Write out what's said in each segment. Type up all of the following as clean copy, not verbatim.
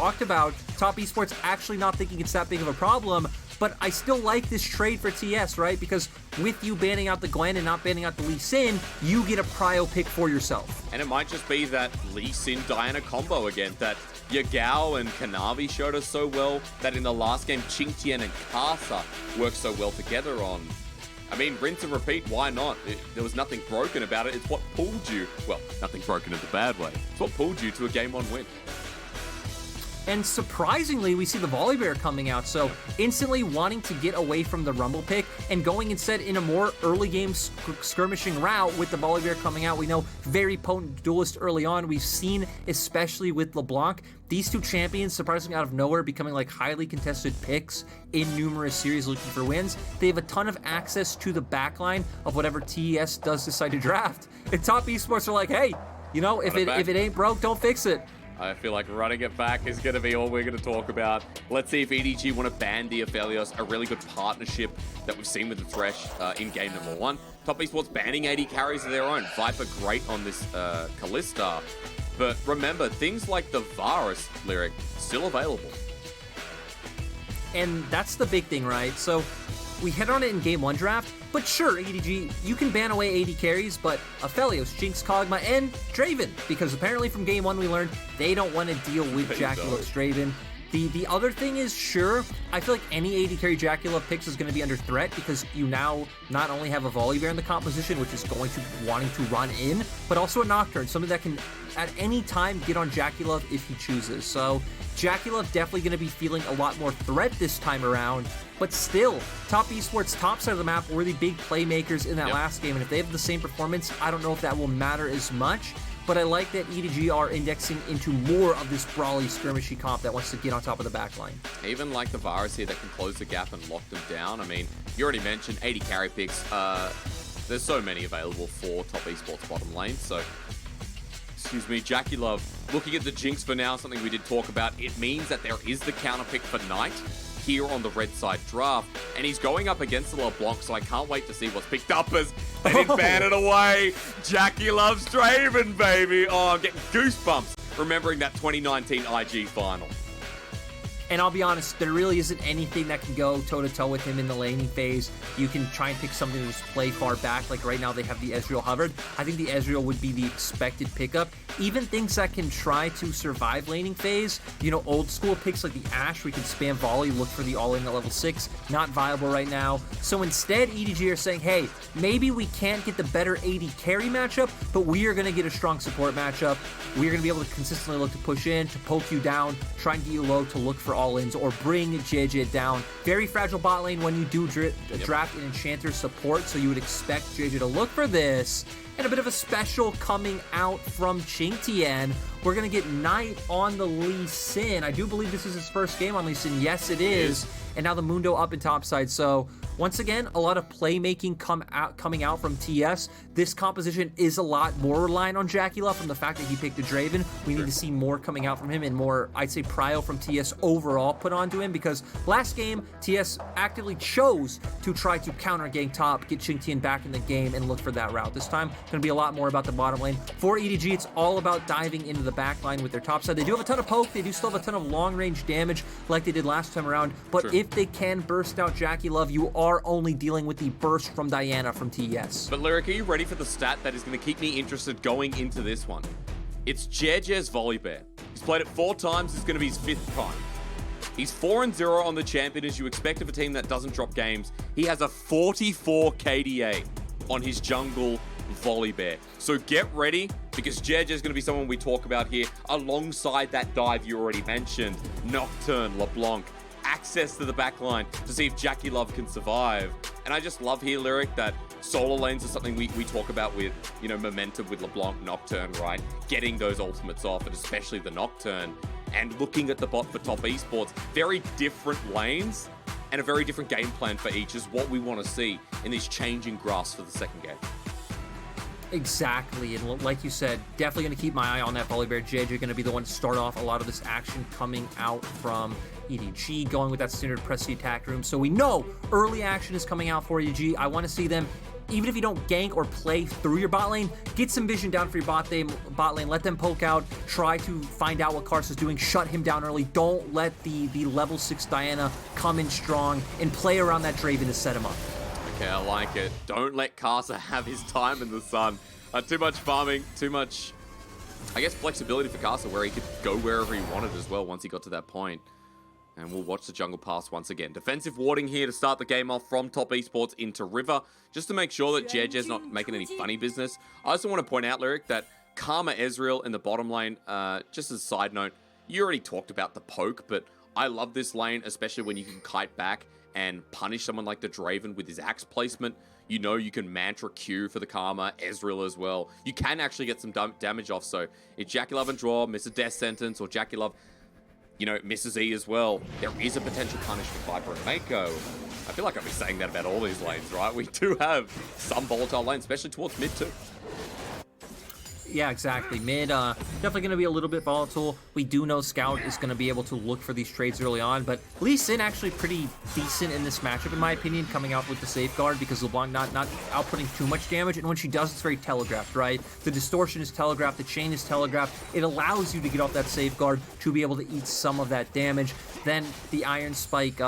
talked about Top Esports actually not thinking it's that big of a problem, but I still like this trade for TS, right? Because with you banning out the Gwen and not banning out the Lee Sin, you get a prio pick for yourself. And it might just be that Lee Sin Diana combo again, that Yagao and Kanavi showed us so well, that in the last game, QingTian and Karsa worked so well together on. I mean, rinse and repeat, why not? There was nothing broken about it. It's what pulled you, well, nothing broken in the bad way. It's what pulled you to a game 1 win. And surprisingly, we see the Volibear coming out, so instantly wanting to get away from the Rumble pick and going instead in a more early game skirmishing route with the Volibear coming out. We know very potent duelist early on. We've seen, especially with LeBlanc, these two champions surprisingly out of nowhere becoming like highly contested picks in numerous series looking for wins. They have a ton of access to the backline of whatever TES does decide to draft. And Top Esports are like, hey, you know, if it ain't broke, don't fix it. I feel like running it back is going to be all we're going to talk about. Let's see if EDG want to ban the Aphelios, a really good partnership that we've seen with the Thresh in game number 1. Top Esports banning AD carries of their own. Viper great on this Kalista. But remember, things like the Varus lyric, still available. And that's the big thing, right? So we hit on it in game 1 draft, but sure, EDG, you can ban away AD carries, but Aphelios, Jinx, Kog'Maw, and Draven, because apparently from game 1 we learned they don't want to deal with JackeyLove's Draven. The other thing is, sure, I feel like any AD carry JackeyLove picks is going to be under threat because you now not only have a Volibear in the composition, which is going to wanting to run in, but also a Nocturne, something that can at any time get on JackeyLove if he chooses. So JackeyLove definitely going to be feeling a lot more threat this time around, but still, Top Esports, top side of the map, were the big playmakers in that last game, and if they have the same performance, I don't know if that will matter as much. But I like that EDG are indexing into more of this brawly, skirmishy comp that wants to get on top of the backline. Even like the Varus here that can close the gap and lock them down. I mean, you already mentioned 80 carry picks. There's so many available for Top Esports bottom lane. So, excuse me, JackeyLove, looking at the Jinx for now, something we did talk about. It means that there is the counter pick for Knight here on the red side draft, and he's going up against the LeBlanc, so I can't wait to see what's picked up as they didn't ban it away. JackeyLove's Draven, baby. Oh, I'm getting goosebumps remembering that 2019 IG final. And I'll be honest, there really isn't anything that can go toe-to-toe with him in the laning phase. You can try and pick something to just play far back. Like right now, they have the Ezreal hovered. I think the Ezreal would be the expected pickup. Even things that can try to survive laning phase, you know, old school picks like the Ashe, we can spam volley, look for the all-in at level 6. Not viable right now. So instead, EDG are saying, hey, maybe we can't get the better AD carry matchup, but we are going to get a strong support matchup. We are going to be able to consistently look to push in, to poke you down, try and get you low to look for all-ins, or bring Jiejie down. Very fragile bot lane when you do draft an Enchanter support, so you would expect Jiejie to look for this. And a bit of a special coming out from QingTian. We're going to get Knight on the Lee Sin. I do believe this is his first game on Lee Sin. Yes, it is. And now the Mundo up in topside. So once again, a lot of playmaking coming out from TS. This composition is a lot more reliant on JackeyLove from the fact that he picked a Draven. We need to see more coming out from him and more, I'd say, prio from TS overall put onto him, because last game, TS actively chose to try to counter gang top, get QingTian back in the game, and look for that route. This time, going to be a lot more about the bottom lane. For EDG, it's all about diving into the back line with their top side. They do have a ton of poke. They do still have a ton of long-range damage like they did last time around, but if they can burst out JackeyLove, you are only dealing with the burst from Diana from TES. But Lyric, are you ready for the stat that is going to keep me interested going into this one? It's Jiejie's Volibear. He's played it 4 times. It's going to be his 5th time. He's 4-0 on the champion, as you expect of a team that doesn't drop games. He has a 44 KDA on his jungle Volibear. So get ready, because Jiejie is going to be someone we talk about here alongside that dive you already mentioned. Nocturne, LeBlanc, access to the backline to see if JackeyLove can survive. And I just love here, Lyric, that solo lanes is something we talk about with, you know, momentum with LeBlanc, Nocturne, right? Getting those ultimates off, and especially the Nocturne. And looking at the bot for Top Esports, very different lanes and a very different game plan for each is what we want to see in these changing graphs for the second game. Exactly, and like you said, definitely going to keep my eye on that Volibear. Jiejie going to be the one to start off a lot of this action coming out from EDG, going with that standard press the attack room. So we know early action is coming out for EDG. I want to see them even if you don't gank or play through your bot lane, get some vision down for your bot lane, let them poke out, try to find out what Karsa's doing, shut him down early. Don't let the level 6 Diana come in strong and play around that Draven to set him up. Okay, I like it. Don't let Karsa have his time in the sun. Too much farming, too much, I guess, flexibility for Karsa where he could go wherever he wanted as well once he got to that point. And we'll watch the jungle pass once again. Defensive warding here to start the game off from top esports into River, just to make sure that Jiejie's not making any funny business. I also want to point out, Lyric, that Karma Ezreal in the bottom lane, just as a side note, you already talked about the poke, but I love this lane, especially when you can kite back and punish someone like the Draven with his axe placement. You know you can mantra Q for the Karma, Ezreal as well. You can actually get some damage off, so if JackeyLove and Zhuo miss a death sentence, or JackeyLove, you know, misses E as well, there is a potential punish for Viper and Meiko. I feel like I'll be saying that about all these lanes, right? We do have some volatile lanes, especially towards mid too. Yeah, exactly. Mid, definitely going to be a little bit volatile. We do know Scout is going to be able to look for these trades early on, but Lee Sin actually pretty decent in this matchup, in my opinion, coming out with the safeguard, because LeBlanc not outputting too much damage, and when she does, it's very telegraphed, right? The distortion is telegraphed, the chain is telegraphed. It allows you to get off that safeguard to be able to eat some of that damage. Then the Iron Spike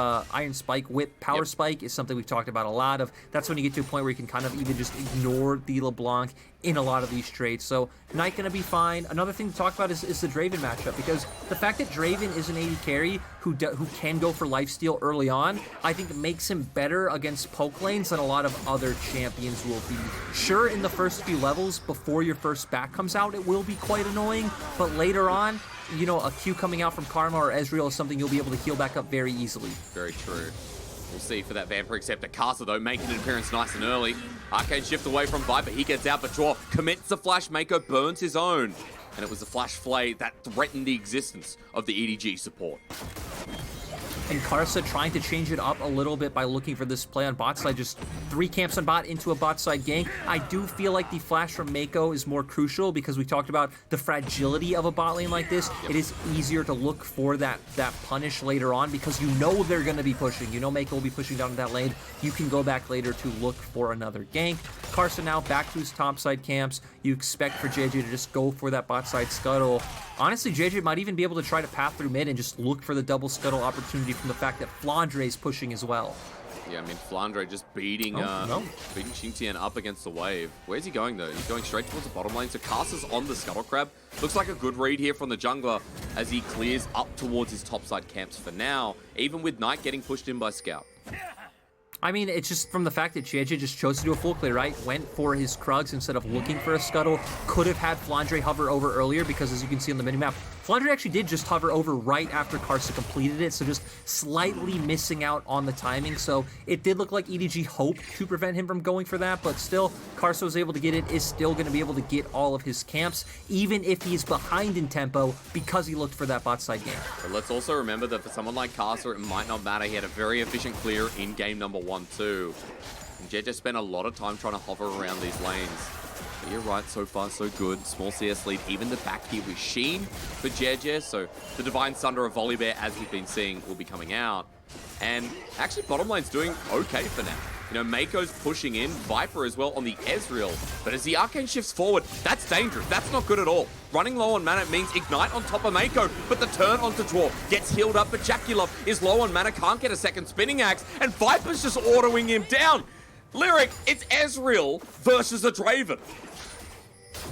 whip power spike is something we've talked about a lot of. That's when you get to a point where you can kind of even just ignore the LeBlanc in a lot of these trades. So Knight gonna be fine. Another thing to talk about is the Draven matchup, because the fact that Draven is an AD carry who can go for lifesteal early on, I think makes him better against poke lanes than a lot of other champions will be. Sure, in the first few levels, before your first back comes out, it will be quite annoying, but later on, you know, a Q coming out from Karma or Ezreal is something you'll be able to heal back up very easily. Very true. We'll see for that Vampire Acceptor. Karsa, though, making an appearance nice and early. Arcane shift away from Viper. He gets out, but Zhuo commits the flash. Meiko burns his own. And it was the flash flay that threatened the existence of the EDG support. And Karsa trying to change it up a little bit by looking for this play on bot side. Just 3 camps on bot into a bot side gank. I do feel like the flash from Meiko is more crucial, because we talked about the fragility of a bot lane like this. It is easier to look for that punish later on, because you know they're going to be pushing. You know Meiko will be pushing down to that lane. You can go back later to look for another gank. Karsa now back to his top side camps. You expect for Jiejie to just go for that bot side scuttle. Honestly, Jiejie might even be able to try to path through mid and just look for the double scuttle opportunity from the fact that Flandre is pushing as well. Yeah, I mean, Flandre just beating QingTian up against the wave. Where's he going, though? He's going straight towards the bottom lane. So Karsa's on the Scuttle Crab. Looks like a good read here from the jungler as he clears up towards his topside camps for now, even with Knight getting pushed in by Scout. I mean, it's just from the fact that Jiejie just chose to do a full clear, right? Went for his Krugs instead of looking for a scuttle. Could have had Flandre hover over earlier, because as you can see on the minimap, Flandre actually did just hover over right after Karsa completed it, so just slightly missing out on the timing. So it did look like EDG hoped to prevent him from going for that, but still, Karsa was able to get it, is still going to be able to get all of his camps, even if he's behind in tempo, because he looked for that bot side game. But let's also remember that for someone like Karsa, it might not matter. He had a very efficient clear in game number 1, too. And Jiejie spent a lot of time trying to hover around these lanes. But you're right, so far so good. Small CS lead, even the back here with Sheen for Jiejie. So the Divine Sunder of Volibear, as we've been seeing, will be coming out. And actually, bottom lane's doing okay for now. You know, Meiko's pushing in, Viper as well on the Ezreal. But as the Arcane shifts forward, that's dangerous. That's not good at all. Running low on mana means Ignite on top of Meiko, but the turn onto Zhuo gets healed up, but JackeyLove is low on mana, can't get a second spinning axe, and Viper's just autoing him down. Lyric, it's Ezreal versus a Draven.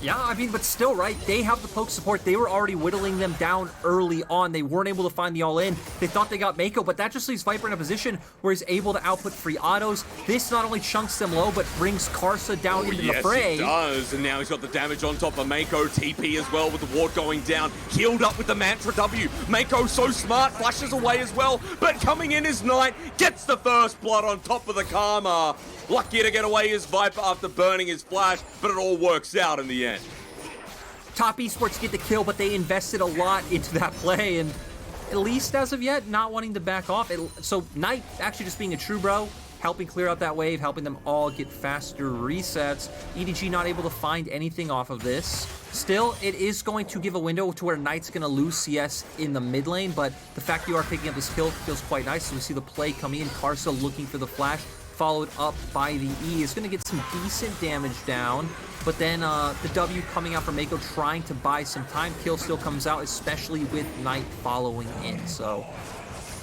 Yeah, I mean, but still, right? They have the poke support. They were already whittling them down early on. They weren't able to find the all-in. They thought they got Meiko, but that just leaves Viper in a position where he's able to output free autos. This not only chunks them low, but brings Karsa down into the fray. Yes, it does. And now he's got the damage on top of Meiko. TP as well with the ward going down. Healed up with the Mantra W. Meiko so smart, flashes away as well. But coming in is Knight, gets the first blood on top of the Karma. Lucky to get away is Viper after burning his flash, but it all works out in the end. Top Esports get the kill, but they invested a lot into that play, and at least as of yet, not wanting to back off. So Knight actually just being a true bro, helping clear out that wave, helping them all get faster resets. EDG not able to find anything off of this. Still, it is going to give a window to where Knight's going to lose CS in the mid lane, but the fact you are picking up this kill feels quite nice. So we see the play coming in, Karsa looking for the flash. followed up by the E. Is going to get some decent damage down, but then the W coming out from Meiko trying to buy some time. Kill still comes out, especially with Knight following in. So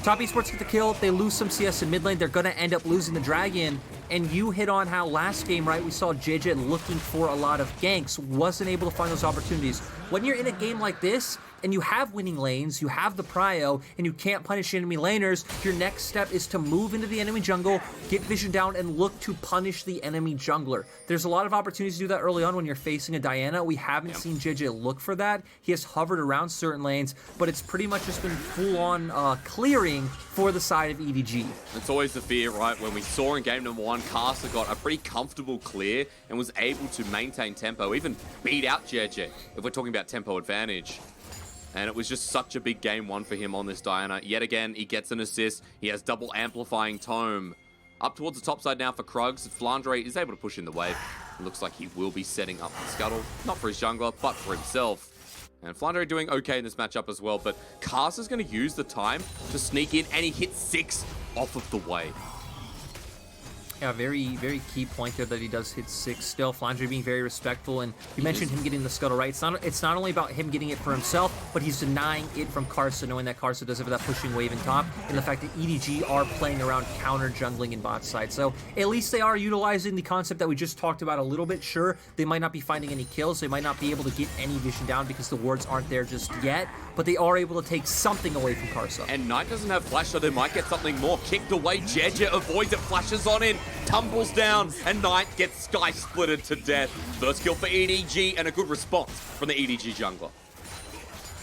top Esports get the kill. They lose some CS in mid lane. They're going to end up losing the Dragon. And you hit on how last game, right, we saw Jiejie looking for a lot of ganks, wasn't able to find those opportunities. When you're in a game like this, and you have winning lanes, you have the prio, and you can't punish enemy laners, your next step is to move into the enemy jungle, get vision down, and look to punish the enemy jungler. There's a lot of opportunities to do that early on when you're facing a Diana. We haven't seen Jiejie look for that. He has hovered around certain lanes, but it's pretty much just been full-on clearing for the side of EDG. It's always the fear, right? When we saw in game number 1, karsa got a pretty comfortable clear and was able to maintain tempo, even beat out Jiejie, if we're talking about tempo advantage. And it was just such a big game 1 for him on this Diana. Yet again, he gets an assist. He has double amplifying tome. Up towards the top side now for Krugs. Flandre is able to push in the wave. It looks like he will be setting up the scuttle. Not for his jungler, but for himself. And Flandre doing okay in this matchup as well. But karsa's going to use the time to sneak in, and he hits 6 off of the wave. Yeah, very, very key point there that he does hit 6 still. Flandre being very respectful, and you mentioned him getting the scuttle, right? It's not only about him getting it for himself, but he's denying it from karsa, knowing that karsa does have that pushing wave in top, and the fact that EDG are playing around counter jungling in bot side. So at least they are utilizing the concept that we just talked about a little bit. Sure, they might not be finding any kills, they might not be able to get any vision down because the wards aren't there just yet, but they are able to take something away from karsa. And Knight doesn't have flash, so they might get something more. Kicked away, Jiejie avoids it, flashes on in, tumbles down, and Knight gets sky splitted to death. First kill for EDG, and a good response from the EDG jungler.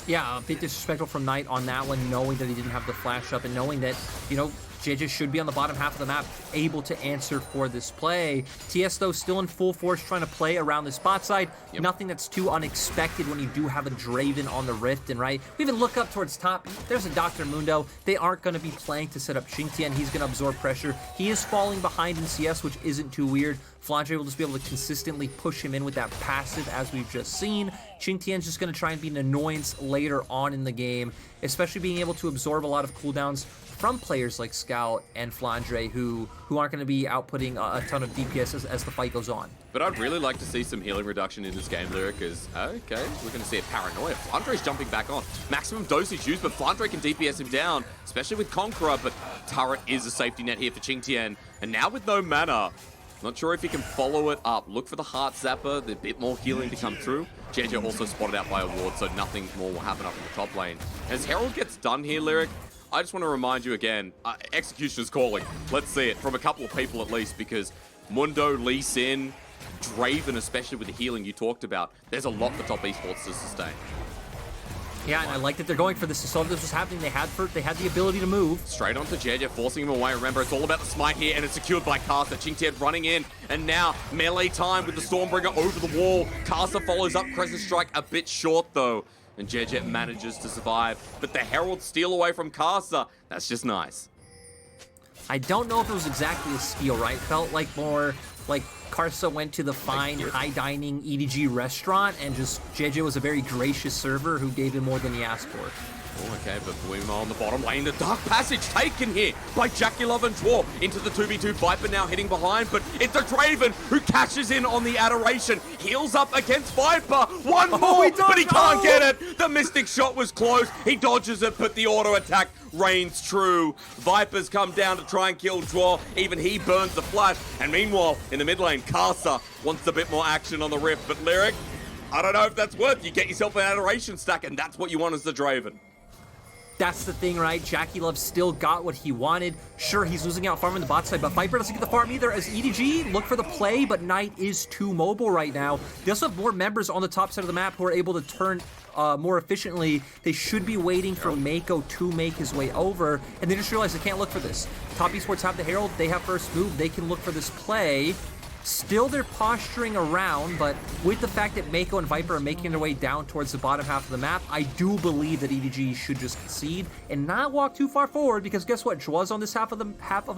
Yeah, a bit disrespectful from Knight on that one, knowing that he didn't have the flash up and knowing that, you know, Jiejie should be on the bottom half of the map, able to answer for this play. TS, though, still in full force, trying to play around the spot side. Yep. Nothing that's too unexpected when you do have a Draven on the Rift. And, right, we even look up towards top. There's a Dr. Mundo. They aren't going to be playing to set up QingTian. He's going to absorb pressure. He is falling behind in CS, which isn't too weird. Flandre will just be able to consistently push him in with that passive, as we've just seen. QingTian's just going to try and be an annoyance later on in the game, especially being able to absorb a lot of cooldowns from players like Scout and Flandre, who aren't going to be outputting a ton of DPS as the fight goes on. But I'd really like to see some healing reduction in this game, Lyric, because, okay, we're going to see a paranoia. Flandre's jumping back on. Maximum dosage used, but Flandre can DPS him down, especially with Conqueror, but Turret is a safety net here for QingTian. And now with no mana, not sure if he can follow it up. Look for the Heart Zapper, the bit more healing to come through. Jiejie also spotted out by a ward, so nothing more will happen up in the top lane. As Herald gets done here, Lyric, I just want to remind you again, execution is calling. Let's see it from a couple of people at least, because Mundo, Lee Sin, Draven, especially with the healing you talked about, there's a lot for top esports to sustain. Yeah, and I like that they're going for this. So if this was happening, they had the ability to move. Straight onto Jiejie, forcing him away. Remember, it's all about the smite here, and it's secured by karsa. QingTian running in, and now melee time with the Stormbringer over the wall. Karsa follows up, Crescent Strike a bit short though, and Jiejie manages to survive. But the Herald steal away from karsa. That's just nice. I don't know if it was exactly a steal, right? Felt like more like karsa went to the fine, high-dining EDG restaurant, and just Jiejie was a very gracious server who gave him more than he asked for. Oh, okay, but Volibear on the bottom lane. The Dark Passage taken here by JackeyLove and Zhuo into the 2v2. Viper now hitting behind, but it's a Draven who cashes in on the Adoration. Heals up against Viper. One more, but he can't get it. The Mystic Shot was close. He dodges it, but the auto attack reigns true. Vipers come down to try and kill Zhuo. Even he burns the flash. And meanwhile, in the mid lane, karsa wants a bit more action on the Rift. But Lyric, I don't know if that's worth. You get yourself an Adoration stack, and that's what you want as the Draven. That's the thing, right? JackeyLove still got what he wanted. Sure, he's losing out farm on the bot side, but Viper doesn't get the farm either as EDG look for the play, but Knight is too mobile right now. They also have more members on the top side of the map who are able to turn more efficiently. They should be waiting for Meiko to make his way over, and they just realize they can't look for this. Top Esports have the Herald, they have first move, they can look for this play. Still, they're posturing around, but with the fact that Meiko and Viper are making their way down towards the bottom half of the map, I do believe that EDG should just concede and not walk too far forward, because guess what? Zhuo's on this half of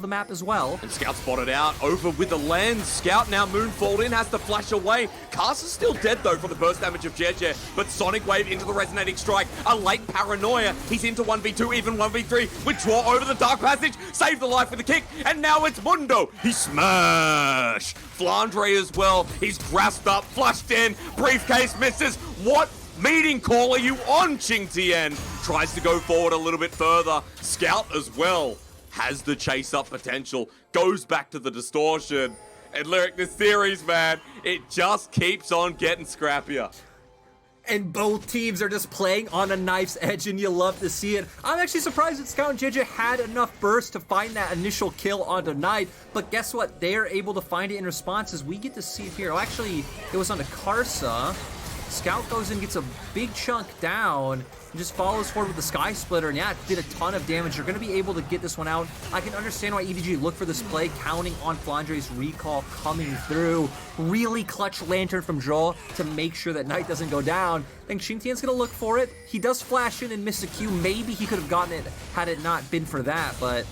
the map as well. And Scout spotted out, over with the lens. Scout now moonfalled in, has to flash away. Karsa's still dead though for the burst damage of Jiejie, but Sonic Wave into the resonating strike. A late paranoia. He's into 1v2, even 1v3 with Zhuo over the dark passage. Saved the life with the kick, and now it's Mundo. He smash. Flandre as well. He's grasped up, flushed in, briefcase misses. What meeting call are you on, QingTian? Tries to go forward a little bit further. Scout as well has the chase up potential. Goes back to the distortion. And Lyric, this series, man, it just keeps on getting scrappier. And both teams are just playing on a knife's edge, and you love to see it. I'm actually surprised that Scout and Jiejie had enough burst to find that initial kill onto Knight, but guess what? They are able to find it in response as we get to see it here. Oh, actually, it was on a Karsa. Scout goes in, gets a big chunk down, and just follows forward with the Sky Splitter, and yeah, it did a ton of damage. They're going to be able to get this one out. I can understand why EDG looked for this play, counting on Flandre's recall coming through. Really clutch Lantern from Zhuo to make sure that Knight doesn't go down. I think QingTian's going to look for it. He does flash in and miss a Q. Maybe he could have gotten it had it not been for that, but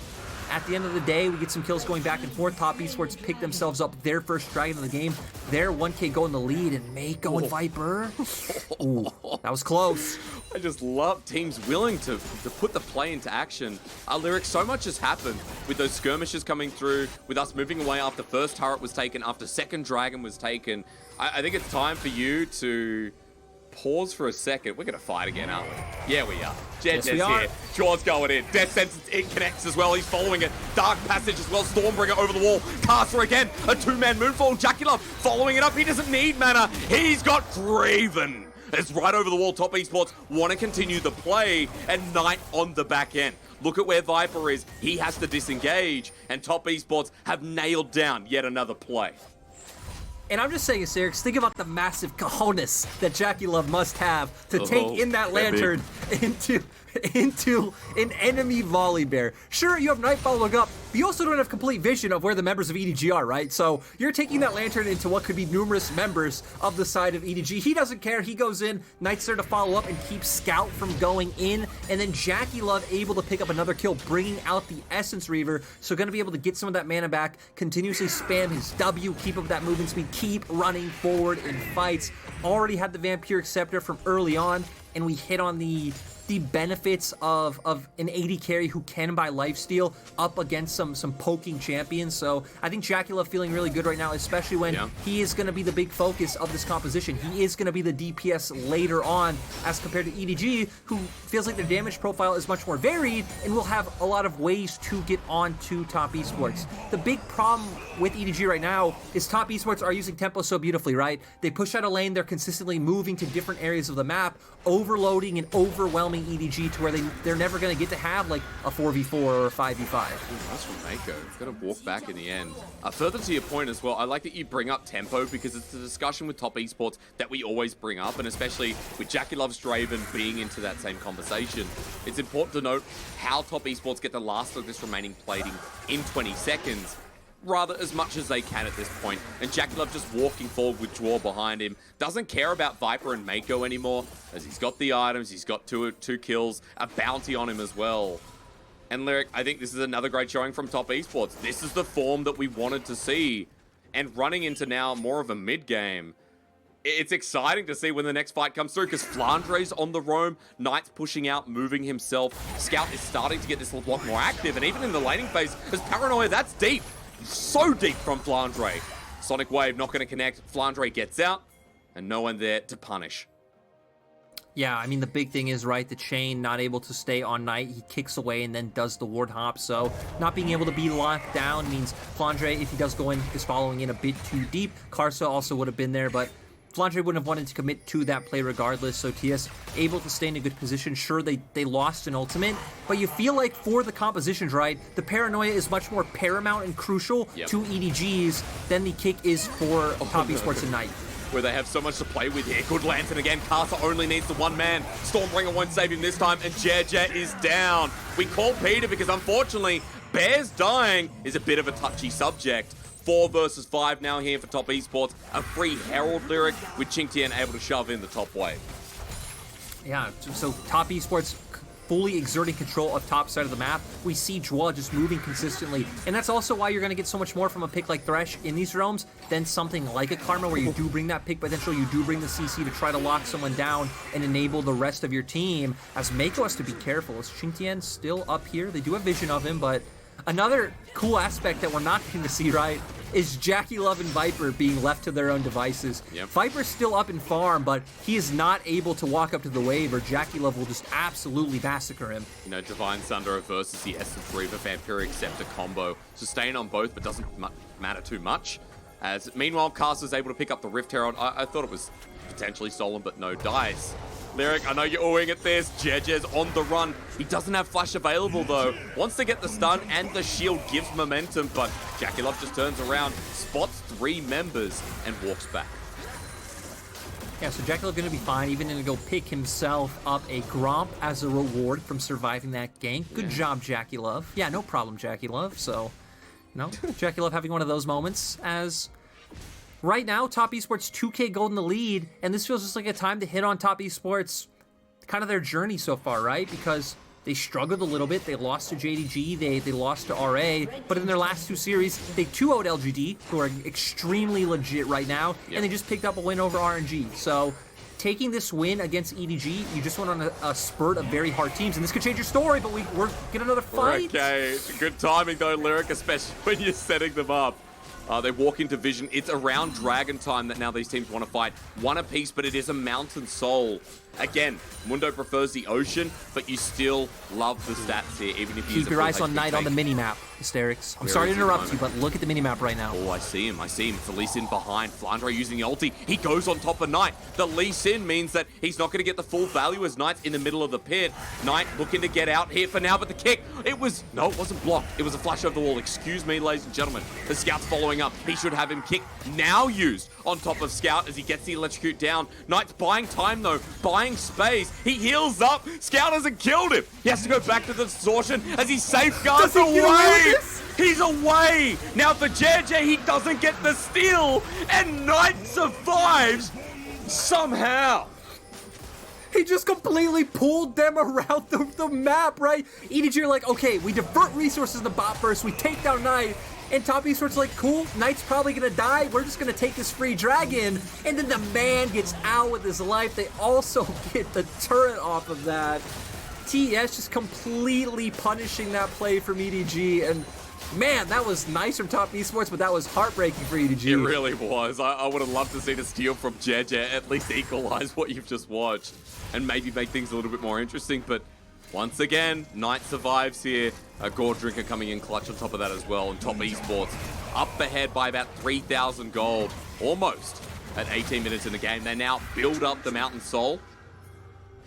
at the end of the day, we get some kills going back and forth. Top Esports pick themselves up their first dragon of the game. Their 1K go in the lead, and Meiko and Viper. Ooh, that was close. I just love teams willing to put the play into action. Lyric, so much has happened with those skirmishes coming through, with us moving away after first turret was taken, after second dragon was taken. I think it's time for you to pause for a second. We're going to fight again, aren't we? Yeah, we are. Jiejie's here. Zhuo's going in. Death Sentence, it connects as well. He's following it. Dark Passage as well. Stormbringer over the wall. Karsa again. A two-man Moonfall. JackeyLove following it up. He doesn't need mana. He's got Draven. It's right over the wall. Top Esports want to continue the play, and Knight on the back end. Look at where Viper is. He has to disengage, and Top Esports have nailed down yet another play. And I'm just saying, Hysterics, think about the massive cojones that JackeyLove must have to take in that Lantern into an enemy Volibear. Sure, you have Night following up, but you also don't have complete vision of where the members of EDG are, right? So you're taking that Lantern into what could be numerous members of the side of EDG. He doesn't care. He goes in. Knight's there to follow up and keep Scout from going in. And then JackeyLove able to pick up another kill, bringing out the Essence Reaver. So going to be able to get some of that mana back, continuously spam his W, keep up that movement speed, keep running forward in fights. Already had the Vampiric Scepter from early on, and we hit on the benefits of an AD carry who can buy lifesteal up against some poking champions. So I think JackeyLove feeling really good right now, especially when he is going to be the big focus of this composition. He is going to be the DPS later on as compared to EDG, who feels like their damage profile is much more varied and will have a lot of ways to get onto Top Esports. The big problem with EDG right now is Top Esports are using tempo so beautifully, right? They push out a lane, they're consistently moving to different areas of the map, overloading and overwhelming EDG to where they're never going to get to have like a 4v4 or a 5v5. Ooh, that's from Meiko. He's got to walk back in the end. Further to your point as well, I like that you bring up tempo, because it's a discussion with Top Esports that we always bring up, and especially with JackeyLove's Draven being into that same conversation. It's important to note how Top Esports get the last of this remaining plating in 20 seconds. Rather as much as they can at this point. And JackeyLove just walking forward with Zhuo behind him. Doesn't care about Viper and Meiko anymore, as he's got the items, he's got two kills, a bounty on him as well. And Lyric, I think this is another great showing from Top Esports. This is the form that we wanted to see. And running into now more of a mid-game, it's exciting to see when the next fight comes through, because Flandre's on the roam, Knight's pushing out, moving himself. Scout is starting to get this a lot more active, and even in the laning phase, as Paranoia, that's deep. So deep from Flandre. Sonic Wave not going to connect. Flandre gets out, and no one there to punish. Yeah, I mean, the big thing is, right, the chain not able to stay on Knight. He kicks away and then does the ward hop. So not being able to be locked down means Flandre, if he does go in, is following in a bit too deep. Karsa also would have been there, but Flandre wouldn't have wanted to commit to that play regardless, so TS able to stay in a good position. Sure, they lost an ultimate, but you feel like for the compositions, right, the Paranoia is much more paramount and crucial to EDGs than the kick is for Top Esports and Knight. Where they have so much to play with here. Good Lantern again. Karsa only needs the one man. Stormbringer won't save him this time, and Jiejie is down. We call Peter because unfortunately, Bears dying is a bit of a touchy subject. 4 versus 5 now here for Top Esports. A free Herald Lyric with QingTian able to shove in the top wave. Yeah, so Top Esports fully exerting control of top side of the map. We see Zhuo just moving consistently, and that's also why you're going to get so much more from a pick like Thresh in these realms than something like a Karma, where you do bring that pick potential, you do bring the CC to try to lock someone down and enable the rest of your team, as Meiko has to be careful. Is QingTian still up here? They do have vision of him, but another cool aspect that we're not going to see, right, is JackeyLove and Viper being left to their own devices. Yep. Viper's still up in farm, but he is not able to walk up to the wave, or JackeyLove will just absolutely massacre him. You know, Divine Sunder versus the Essence Reaver Vampiric Scepter combo. Sustain on both, but doesn't matter too much. As meanwhile, Karsa's able to pick up the Rift Herald. I thought it was potentially stolen, but no dice. Lyric, I know you're oohing at this. Jiejie's on the run. He doesn't have flash available, though. Wants to get the stun, and the shield gives momentum, but JackeyLove just turns around, spots 3 members, and walks back. Yeah, so JackeyLove going to be fine, even going to go pick himself up a Gromp as a reward from surviving that gank. Good job, JackeyLove. Yeah, no problem, JackeyLove. So, you know, JackeyLove having one of those moments as... Right now, Top Esports 2K gold in the lead, and this feels just like a time to hit on Top Esports, kind of their journey so far, right? Because they struggled a little bit. They lost to JDG, they lost to RA, but in their last 2 series, they 2-0'd LGD, who are extremely legit right now, and they just picked up a win over RNG. So, taking this win against EDG, you just went on a spurt of very hard teams, and this could change your story, but we're get another fight. Okay, good timing though, Lyric, especially when you're setting them up. They walk into vision. It's around Dragon time that now these teams want to fight. One apiece, but it is a Mountain Soul. Again, Mundo prefers the ocean, but you still love the stats here, even if you keep your eyes on Knight on the mini-map, Hysterics. I'm sorry to interrupt you, but look at the mini-map right now. Oh, I see him. It's the Lee Sin behind. Flandre using the ulti. He goes on top of Knight. The Lee Sin means that he's not going to get the full value as Knight's in the middle of the pit. Knight looking to get out here for now, but the kick, no, it wasn't blocked. It was a flash over the wall. Excuse me, ladies and gentlemen. The Scout's following up. He should have him kicked. Now used on top of Scout as he gets the electrocute down. Knight's buying time, though. Buying space. He heals up. Scout hasn't killed him. He has to go back to the distortion as he safeguards away. He's away. Now for Jiejie, he doesn't get the steal, and Knight survives somehow. He just completely pulled them around the map, right? EDG are like, okay, we divert resources to bot first, we take down Knight, and Top Esports like, cool, Knight's probably gonna die, we're just gonna take this free dragon, and then the man gets out with his life. They also get the turret off of that. TES just completely punishing that play from EDG, and man, that was nice from Top Esports, but that was heartbreaking for EDG. It really was. I would have loved to see the steal from Jiejie at least equalize what you've just watched and maybe make things a little bit more interesting, but once again, Knight survives here. A Gore Drinker coming in clutch on top of that as well, and Top Esports up ahead by about 3,000 gold, almost at 18 minutes in the game. They now build up the Mountain Soul,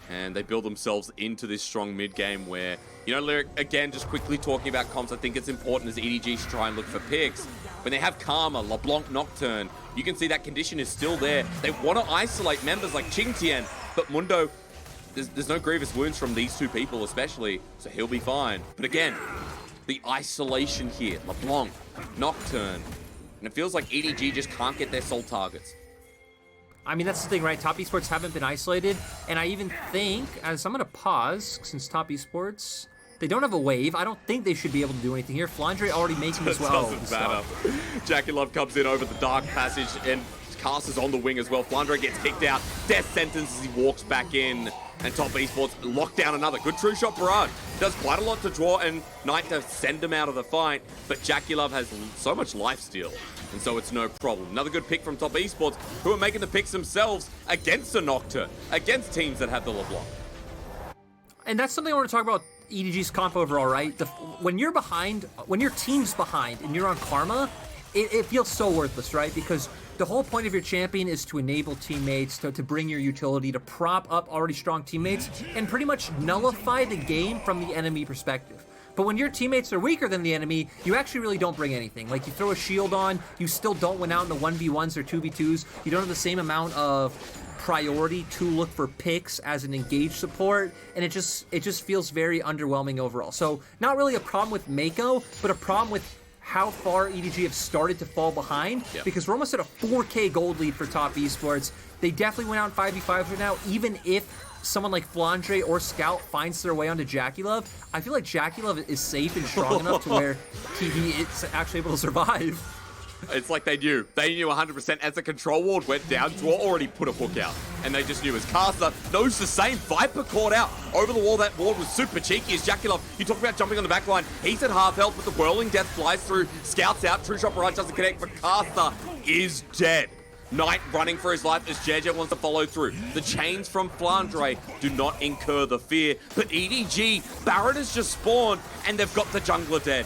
and they build themselves into this strong mid game where, you know, Lyric, again, just quickly talking about comps, I think it's important as EDG to try and look for picks. When they have Karma, LeBlanc, Nocturne, you can see that condition is still there. They want to isolate members like QingTian, but Mundo, there's no grievous wounds from these 2 people especially, so he'll be fine. But again, the isolation here, LeBlanc, Nocturne, and it feels like EDG just can't get their soul targets. I mean, that's the thing, right? Top Esports haven't been isolated, and I even think, as I'm going to pause, since Top Esports, they don't have a wave. I don't think they should be able to do anything here. Flandre already making as well. Doesn't matter. JackeyLove comes in over the Dark Passage, and Karsa's on the wing as well. Flandre gets kicked out. Death sentence as he walks back in. And Top Esports lock down another. Good true shot barrage. Does quite a lot to draw and Knight to send him out of the fight. But JackeyLove has so much lifesteal, and so it's no problem. Another good pick from Top Esports, who are making the picks themselves against the Nocturne, against teams that have the LeBlanc. And that's something I want to talk about EDG's comp overall, right? When you're behind, when your team's behind and you're on Karma, it feels so worthless, right? Because the whole point of your champion is to enable teammates, to bring your utility, to prop up already strong teammates, and pretty much nullify the game from the enemy perspective. But when your teammates are weaker than the enemy, you actually really don't bring anything. Like, you throw a shield on, you still don't win out in the 1v1s or 2v2s, you don't have the same amount of priority to look for picks as an engaged support, and it just feels very underwhelming overall. So not really a problem with Meiko, but a problem with how far EDG have started to fall behind, because we're almost at a 4K gold lead for top esports. They definitely went out in 5v5 right now. Even if someone like Flandre or Scout finds their way onto JackeyLove, I feel like JackeyLove is safe and strong enough to where he is actually able to survive. It's like they knew. They knew 100% as the control ward went down. Zhuo already put a hook out. And they just knew as karsa knows the same. Viper caught out over the wall. That ward was super cheeky as JackeyLove. You talk about jumping on the back line. He's at half health, but the whirling death flies through. Scouts out. True shot barrage doesn't connect, but karsa is dead. Knight running for his life as Jiejie wants to follow through. The chains from Flandre do not incur the fear. But EDG, Baron has just spawned, and they've got the jungler dead.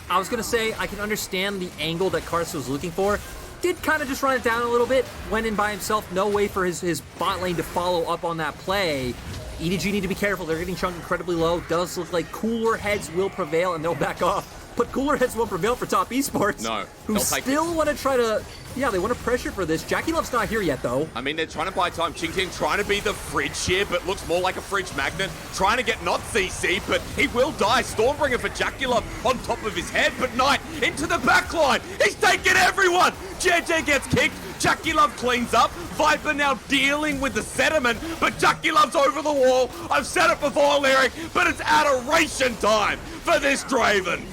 I was going to say, I can understand the angle that karsa was looking for. Did kind of just run it down a little bit. Went in by himself. No way for his bot lane to follow up on that play. EDG need to be careful. They're getting chunked incredibly low. Does look like cooler heads will prevail, and they'll back off. But cooler heads won't prevail for top esports. No. Who still want to try to... Yeah, they want to pressure for this. JackeyLove's not here yet, though. I mean, they're trying to buy time. QingTian trying to be the fridge here, but looks more like a fridge magnet. Trying to get not CC, but he will die. Stormbringer for JackeyLove on top of his head, but Knight into the backline. He's taking everyone. Jiejie gets kicked. JackeyLove cleans up. Viper now dealing with the sediment, but JackeyLove's over the wall. I've said it before, Lyric, but it's adoration time for this Draven.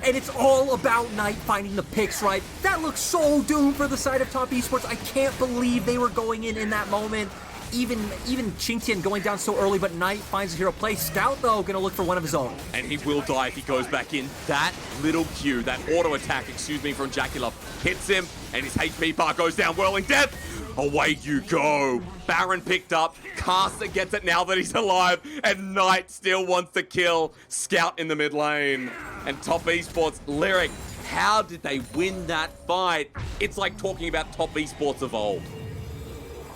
And it's all about Knight finding the picks right. That looks so doomed for the side of top esports. I can't believe they were going in that moment. Even QingTian going down so early, but Knight finds a hero play. Scout, though, gonna look for one of his own. And he will die if he goes back in. That little Q, that auto attack, from JackeyLove hits him, and his HP bar goes down. Whirling death. Away you go. Baron picked up. karsa gets it now that he's alive. And Knight still wants to kill Scout in the mid lane. And top esports, Lyric, how did they win that fight? It's like talking about top esports of old.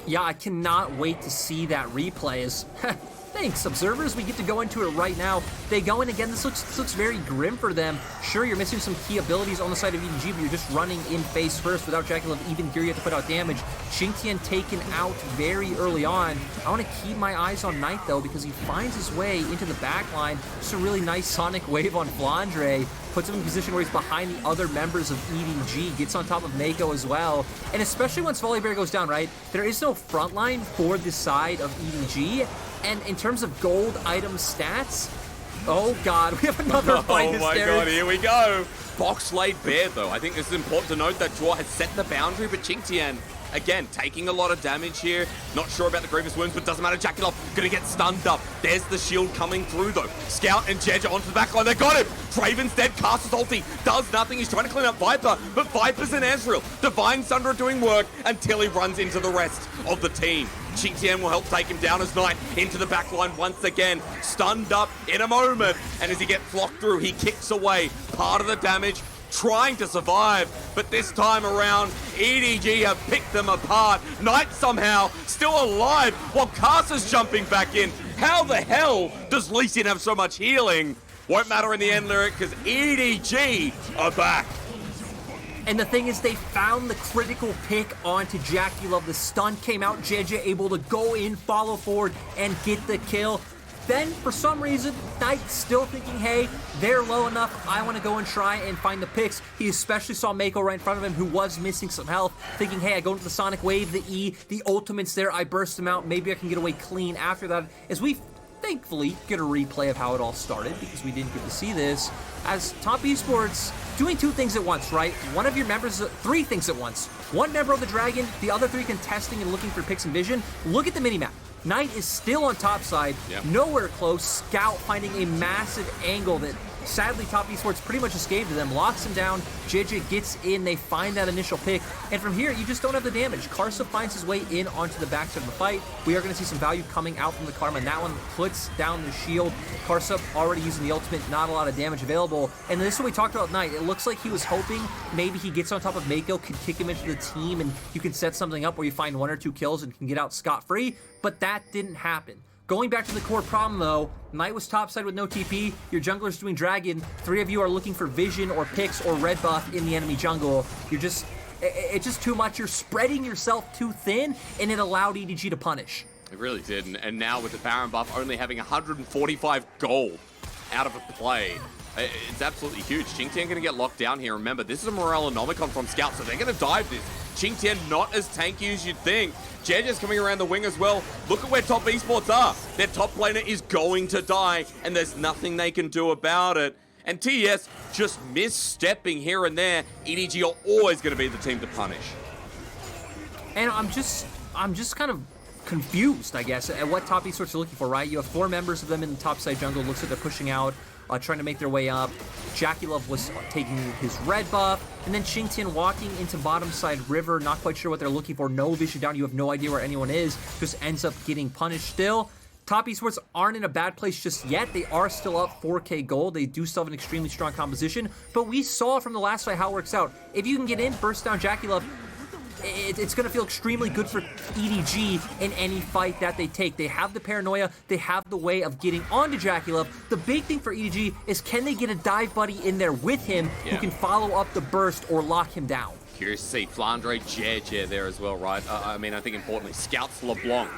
Yeah, I cannot wait to see that replay. Thanks, observers. We get to go into it right now. They go in again. This looks very grim for them. Sure, you're missing some key abilities on the side of EDG, but you're just running in face first without JackeyLove even here yet to put out damage. QingTian taken out very early on. I want to keep my eyes on Knight, though, because he finds his way into the back line. Just a really nice sonic wave on Flandre. Puts him in a position where he's behind the other members of EDG, gets on top of Meiko as well. And especially once Volibear goes down, right, there is no front line for this side of EDG. And in terms of gold item stats, oh god, we have another fight. Oh my god, here we go. Box laid bare, though. I think this is important to note that Zhuo has set the boundary, but QingTian, again, taking a lot of damage here. Not sure about the grievous wounds, but doesn't matter. JackeyLove gonna get stunned up. There's the shield coming through, though. Scout and Jiejie onto the backline. They got him. Draven's dead. Karsa's ulti does nothing. He's trying to clean up Viper, but Viper's in Ezreal. Divine Sundra doing work until he runs into the rest of the team. QingTian will help take him down as Knight into the backline once again. Stunned up in a moment, and as he gets flocked through, he kicks away part of the damage, trying to survive, but this time around, EDG have picked them apart. Knight somehow still alive while karsa's jumping back in. How the hell does Lee Sin have so much healing? Won't matter in the end, Lyric, because EDG are back. And the thing is, they found the critical pick onto JackeyLove. The stun came out, Jiejie able to go in, follow forward, and get the kill. Then, for some reason, Knight's still thinking, hey, they're low enough, I want to go and try and find the picks. He especially saw Meiko right in front of him, who was missing some health, thinking, hey, I go into the Sonic Wave, the E, the ultimate's there, I burst him out, maybe I can get away clean after that. As we thankfully get a replay of how it all started, because we didn't get to see this, as top esports doing two things at once, right? One of your members, three things at once. One member of the Dragon, the other three contesting and looking for picks and vision. Look at the minimap. Knight is still on top side, nowhere close. Scout finding a massive angle that sadly top esports pretty much just gave to them. Locks him down, Jiejie gets in, they find that initial pick, and from here you just don't have the damage. Karsa finds his way in onto the backside of the fight. We are going to see some value coming out from the Karma, and that one puts down the shield. Karsa already using the ultimate, not a lot of damage available, and this is what we talked about Knight. It looks like he was hoping maybe he gets on top of Meiko, could kick him into the team, and you can set something up where you find 1 or 2 kills and can get out scot-free, but that didn't happen. Going back to the core problem, though, Knight was topside with no TP, your jungler's doing Dragon, 3 of you are looking for vision or picks or red buff in the enemy jungle. It's just too much. You're spreading yourself too thin, and it allowed EDG to punish. It really did, and now with the Baron buff only having 145 gold out of a play, It's absolutely huge. QingTian going to get locked down here. Remember, this is a Morale-onomicon from Scout, so they're going to dive this. QingTian not as tanky as you'd think. Jiejie's coming around the wing as well. Look at where top esports are. Their top laner is going to die, and there's nothing they can do about it. And TES just misstepping here and there. EDG are always going to be the team to punish. And I'm just kind of confused, I guess, at what top esports are looking for, right? You have 4 members of them in the top side jungle. Looks like they're pushing out, trying to make their way up. JackeyLove was taking his red buff, and then QingTian walking into bottom side river, not quite sure what they're looking for. No vision down, you have no idea where anyone is, just ends up getting punished still. Top esports aren't in a bad place just yet. They are still up 4K gold. They do still have an extremely strong composition, but we saw from the last fight how it works out. If you can get in, burst down JackeyLove, it's going to feel extremely good for EDG in any fight that they take. They have the paranoia. They have the way of getting onto JackeyLove. The big thing for EDG is, can they get a dive buddy in there with him who can follow up the burst or lock him down? Curious to see Flandre, Jiejie there as well, right? I mean, I think importantly, Scout's LeBlanc.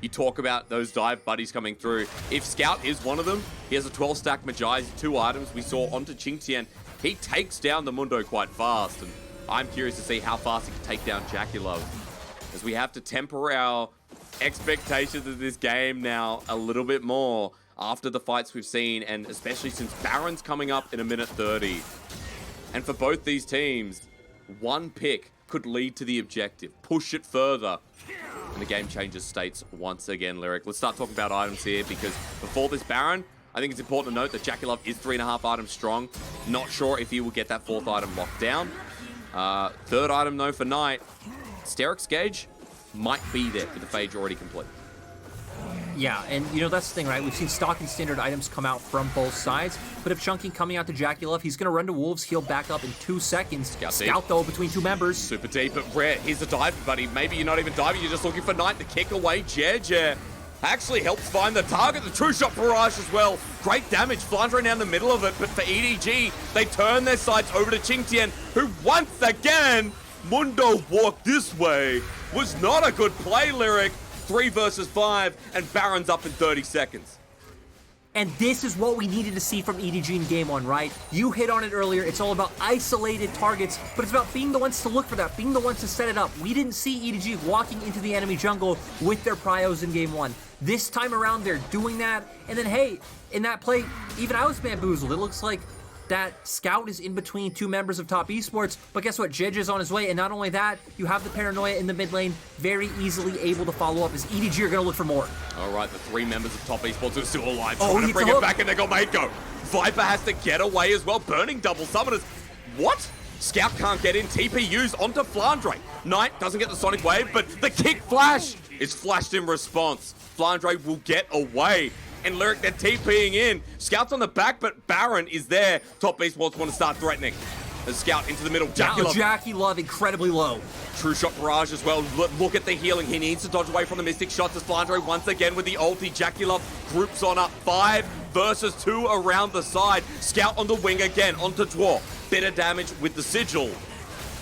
You talk about those dive buddies coming through. If Scout is one of them, he has a 12-stack Jiejie, 2 items. We saw onto QingTian. He takes down the Mundo quite fast, and I'm curious to see how fast he can take down JackeyLove, as we have to temper our expectations of this game now a little bit more after the fights we've seen, and especially since Baron's coming up in a minute 30. And for both these teams, one pick could lead to the objective, push it further, and the game changes states once again, Lyric. Let's start talking about items here, because before this Baron, I think it's important to note that JackeyLove is 3.5 items strong. Not sure if he will get that 4th item locked down. 3rd item though for Knight, Hysterics gauge might be there with the phage already complete. Yeah, and you know, that's the thing, right? We've seen stock and standard items come out from both sides, but if Chunking coming out to JackeyLove, he's going to run to Wolves, heal back up in 2 seconds. Scout though, between 2 members. Super deep, but rare. Here's the dive, buddy. Maybe you're not even diving, you're just looking for Knight to kick away. Jiejie actually helps find the target. The true shot barrage as well. Great damage. Flandre down the middle of it, but for EDG, they turn their sights over to QingTian, who once again, Mundo walked this way. Was not a good play, Lyric. 3 versus 5, and Baron's up in 30 seconds. And this is what we needed to see from EDG in game 1, right? You hit on it earlier. It's all about isolated targets, but it's about being the ones to look for that, being the ones to set it up. We didn't see EDG walking into the enemy jungle with their pryos in game 1. This time around, they're doing that. And then, hey, in that play, even I was bamboozled. It looks like that Scout is in between 2 members of top esports, but guess what? Jiejie's on his way, and not only that, you have the paranoia in the mid lane, very easily able to follow up, as EDG are going to look for more. All right, the 3 members of top esports are still alive, trying to bring it back, and they got Meiko. Viper has to get away as well, burning double summoners. What? Scout can't get in, TP used onto Flandre. Knight doesn't get the Sonic Wave, but the kick flash is flashed in response. Flandre will get away. And Lyric, they're TPing in. Scout's on the back, but Baron is there. Top esports want to start threatening. The Scout into the middle. JackeyLove incredibly low. True shot barrage as well. Look at the healing. He needs to dodge away from the Mystic shots as Flandre once again with the ulti. JackeyLove groups on up. 5 versus 2 around the side. Scout on the wing again, onto Zhuo. Better damage with the sigil.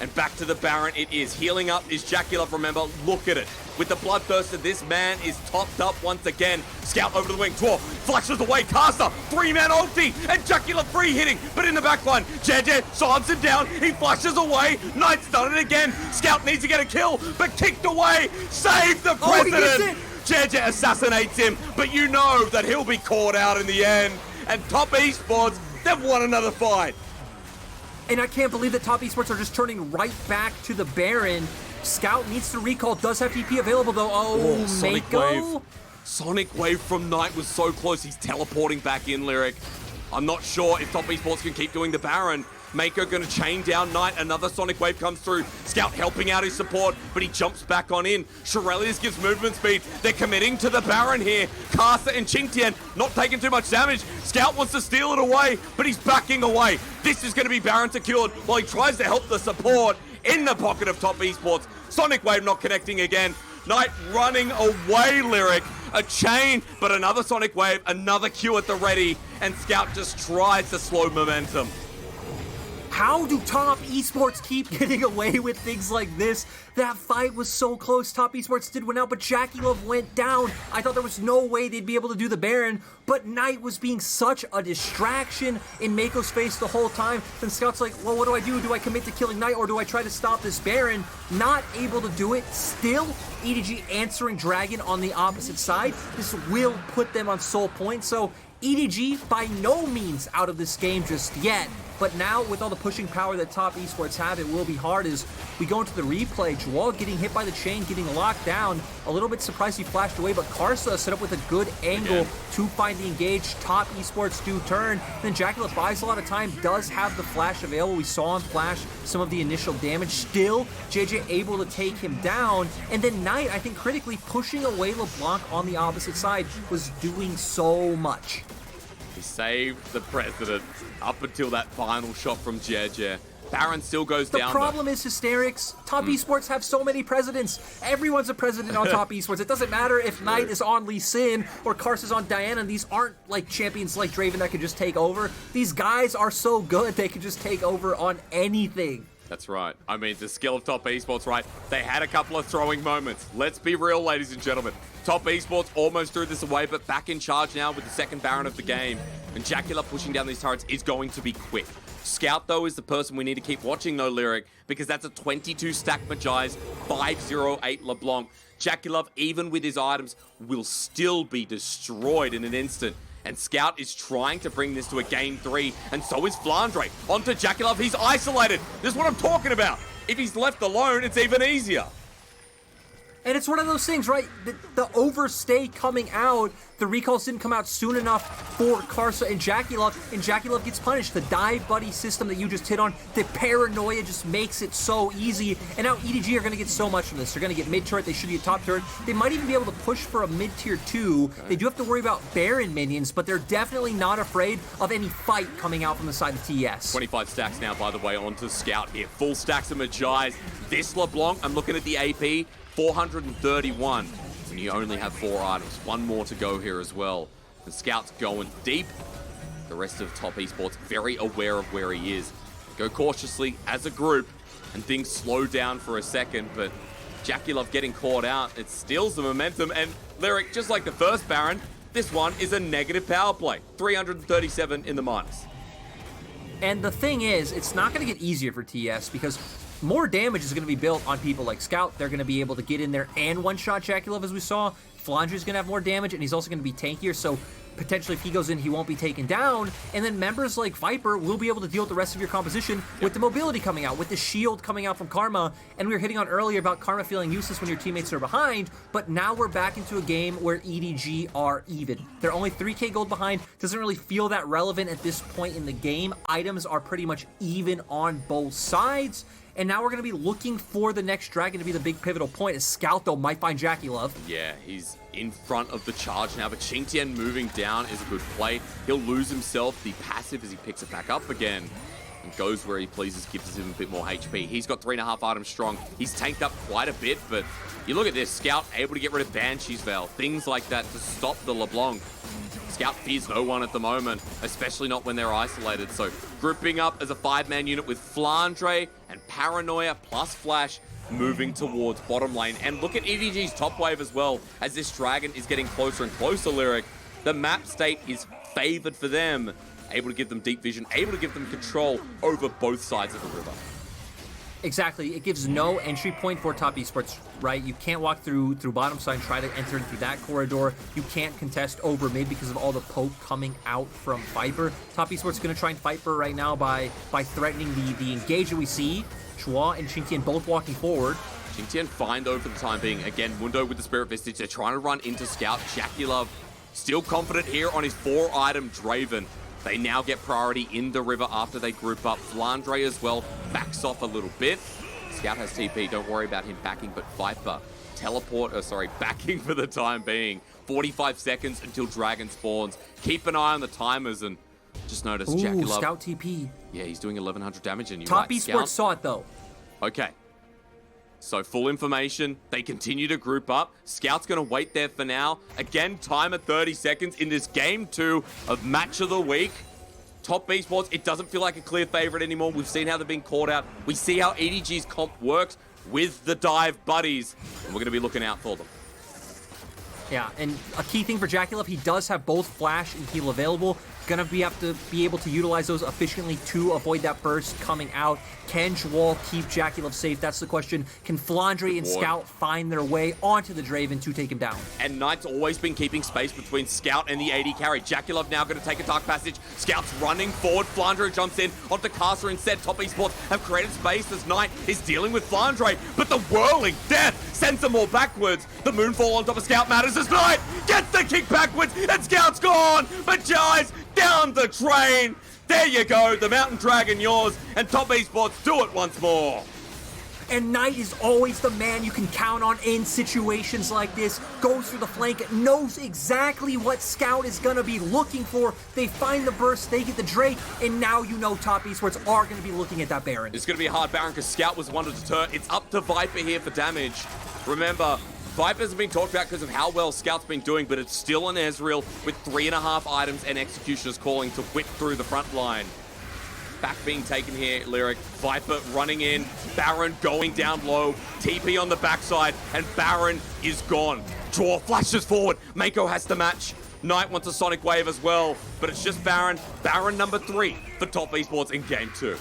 And back to the Baron it is. Healing up is JackeyLove, remember, look at it. With the Bloodthirster, this man is topped up once again. Scout over to the wing, Dwarf flashes away, karsa, 3-man ulti, and JackeyLove free hitting, but in the backline, Jiejie silence him down, he flashes away, Knight's done it again, Scout needs to get a kill, but kicked away, save the president! Jiejie assassinates him, but you know that he'll be caught out in the end, and top esports, they've won another fight. And I can't believe that top esports are just turning right back to the Baron. Scout needs to recall, does have TP available though. Oh, Meiko. Sonic Wave from Knight was so close, he's teleporting back in, Lyric. I'm not sure if top esports can keep doing the Baron. Meiko gonna chain down Knight, another Sonic Wave comes through. Scout helping out his support, but he jumps back on in. Shirelius gives movement speed. They're committing to the Baron here. Karsa and QingTian not taking too much damage. Scout wants to steal it away, but he's backing away. This is gonna be Baron secured while he tries to help the support in the pocket of top esports. Sonic Wave not connecting again. Knight running away, Lyric. A chain, but another Sonic Wave, another Q at the ready, and Scout just tries to slow momentum. How do Top Esports keep getting away with things like this? That fight was so close. Top Esports did win out, but JackeyLove went down. I thought there was no way they'd be able to do the Baron, but Knight was being such a distraction in Meiko's face the whole time. Then Scout's like, well, what do I do? Do I commit to killing Knight or do I try to stop this Baron? Not able to do it. Still, EDG answering Dragon on the opposite side. This will put them on soul points, so EDG by no means out of this game just yet. But now, with all the pushing power that Top Esports have, it will be hard as we go into the replay. Zhuo getting hit by the chain, getting locked down. A little bit surprised he flashed away, but Karsa set up with a good angle to find the engage. Top Esports do turn. Then JackeyLove buys a lot of time, does have the flash available. We saw him flash some of the initial damage. Still, Jiejie able to take him down. And then Knight, I think critically pushing away LeBlanc on the opposite side, was doing so much. He saved the president up until that final shot from Jiejie. Baron still goes down. The problem is Hysterics. Top Esports have so many presidents. Everyone's a president on Top Esports. It doesn't matter if Knight is on Lee Sin or Karsa's on Diana. These aren't like champions like Draven that can just take over. These guys are so good they can just take over on anything. That's right. I mean, the skill of Top Esports, right? They had a couple of throwing moments. Let's be real, ladies and gentlemen. Top Esports almost threw this away, but back in charge now with the second Baron of the game. And JackeyLove pushing down these turrets is going to be quick. Scout, though, is the person we need to keep watching, though, Lyric, because that's a 22 stack Majai's 508 LeBlanc. JackeyLove, even with his items, will still be destroyed in an instant. And Scout is trying to bring this to a game 3, and so is Flandre. Onto JackeyLove, he's isolated. This is what I'm talking about. If he's left alone, it's even easier. And it's one of those things, right? The overstay coming out, the recalls didn't come out soon enough for Karsa and JackeyLove gets punished. The dive buddy system that you just hit on, the paranoia just makes it so easy. And now EDG are going to get so much from this. They're going to get mid turret, they should get top turret. They might even be able to push for a mid tier 2. Okay. They do have to worry about Baron minions, but they're definitely not afraid of any fight coming out from the side of TES. 25 stacks now, by the way, onto Scout here. Full stacks of Majai's. This LeBlanc, I'm looking at the AP, 431 when you only have 4 items. One more to go here as well. The Scout's going deep. The rest of Top Esports very aware of where he is. Go cautiously as a group, and things slow down for a second, but JackeyLove getting caught out, it steals the momentum, and Lyric, just like the first Baron, this one is a negative power play. 337 in the minus. And the thing is, it's not going to get easier for TES because more damage is going to be built on people like Scout. They're going to be able to get in there and one-shot JackeyLove, as we saw. Flandre is going to have more damage, and he's also going to be tankier, so potentially if he goes in, he won't be taken down. And then members like Viper will be able to deal with the rest of your composition with the mobility coming out, with the shield coming out from Karma. And we were hitting on earlier about Karma feeling useless when your teammates are behind, but now we're back into a game where EDG are even. They're only 3k gold behind. Doesn't really feel that relevant at this point in the game. Items are pretty much even on both sides. And now we're going to be looking for the next dragon to be the big pivotal point, as Scout, though, might find JackeyLove. Yeah, he's in front of the charge now, but QingTian moving down is a good play. He'll lose himself, the passive, as he picks it back up again. And goes where he pleases, gives him a bit more HP. He's got 3.5 items strong. He's tanked up quite a bit, but you look at this, Scout able to get rid of Banshee's Veil, things like that to stop the LeBlanc. Scout fears no one at the moment, especially not when they're isolated. So grouping up as a 5-man unit with Flandre and Paranoia plus Flash moving towards bottom lane. And look at EDG's top wave as well, as this dragon is getting closer and closer, Lyric. The map state is favored for them, able to give them deep vision, able to give them control over both sides of the river. Exactly. It gives no entry point for Top Esports, right? You can't walk through bottom side and try to enter through that corridor. You can't contest over mid because of all the poke coming out from Viper. Top Esports is going to try and fight for right now by threatening the engage that we see. Zhuo and QingTian both walking forward. QingTian fine though for the time being. Again, Mundo with the Spirit Vistage. They're trying to run into Scout. JackeyLove still confident here on his 4-item Draven. They now get priority in the river after they group up. Flandre as well backs off a little bit. Scout has TP, don't worry about him backing, but Viper backing for the time being. 45 seconds until Dragon spawns. Keep an eye on the timers, and just notice JackeyLove. Scout TP. Yeah, he's doing 1100 damage, and you're Top right, Esports Scout saw it though. Okay. So full information, they continue to group up. Scout's gonna wait there for now. Again, timer 30 seconds in this game 2 of match of the week. Top Esports, it doesn't feel like a clear favorite anymore. We've seen how they've been called out. We see how EDG's comp works with the dive buddies, and we're going to be looking out for them. Yeah, and a key thing for JackeyLove, he does have both flash and heal available. Gonna have to be able to utilize those efficiently to avoid that burst coming out. Can Zhuo keep JackeyLove safe? That's the question. Can Flandre and Scout find their way onto the Draven to take him down? And Knight's always been keeping space between Scout and the AD carry. JackeyLove now going to take a dark passage. Scout's running forward. Flandre jumps in onto karsa instead. Top Esports have created space as Knight is dealing with Flandre, but the whirling death sends them all backwards. The moonfall on top of Scout matters as Knight gets the kick backwards, and Scout's gone, but Jiejie's down the train. There you go, the Mountain Dragon yours, and Top Esports do it once more. And Knight is always the man you can count on in situations like this. Goes for the flank, knows exactly what Scout is going to be looking for. They find the burst, they get the Drake, and now you know Top Esports are going to be looking at that Baron. It's going to be a hard Baron because Scout was the one to deter. It's up to Viper here for damage. Remember, Viper hasn't been talked about because of how well Scout's been doing, but it's still an Ezreal with 3.5 items and Executioner's Calling to whip through the front line. Back being taken here, Lyric. Viper running in, Baron going down low, TP on the backside, and Baron is gone. Zhuo flashes forward, Meiko has to match. Knight wants a Sonic Wave as well, but it's just Baron. Baron number 3 for Top Esports in Game 2.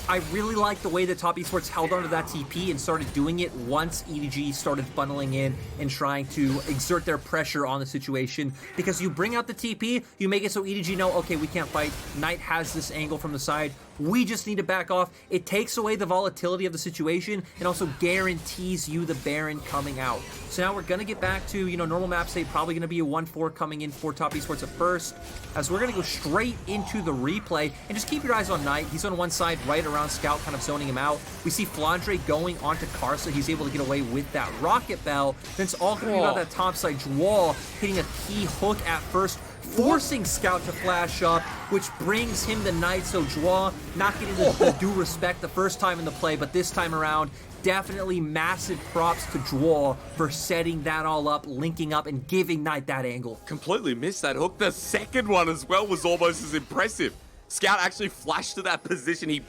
I really like the way that Top Esports held onto that TP and started doing it once EDG started funneling in and trying to exert their pressure on the situation. Because you bring out the TP, you make it so EDG know, okay, we can't fight. Knight has this angle from the side. We just need to back off. It takes away the volatility of the situation and also guarantees you the Baron coming out. So now we're going to get back to, normal map state, probably going to be a 1-4 coming in for Top Esports at first, as we're going to go straight into the replay. And just keep your eyes on Knight. He's on one side, right around Scout, kind of zoning him out. We see Flandre going onto karsa. He's able to get away with that Rocket Bell. Then it's all going to be about that top side. Zhuo hitting a key hook at first, forcing Scout to flash up, which brings him the Knight. So Zhuo not getting the due respect the first time in the play, but this time around, definitely massive props to Zhuo for setting that all up, linking up, and giving Knight that angle. Completely missed that hook. The second one as well was almost as impressive. Scout actually flashed to that position. He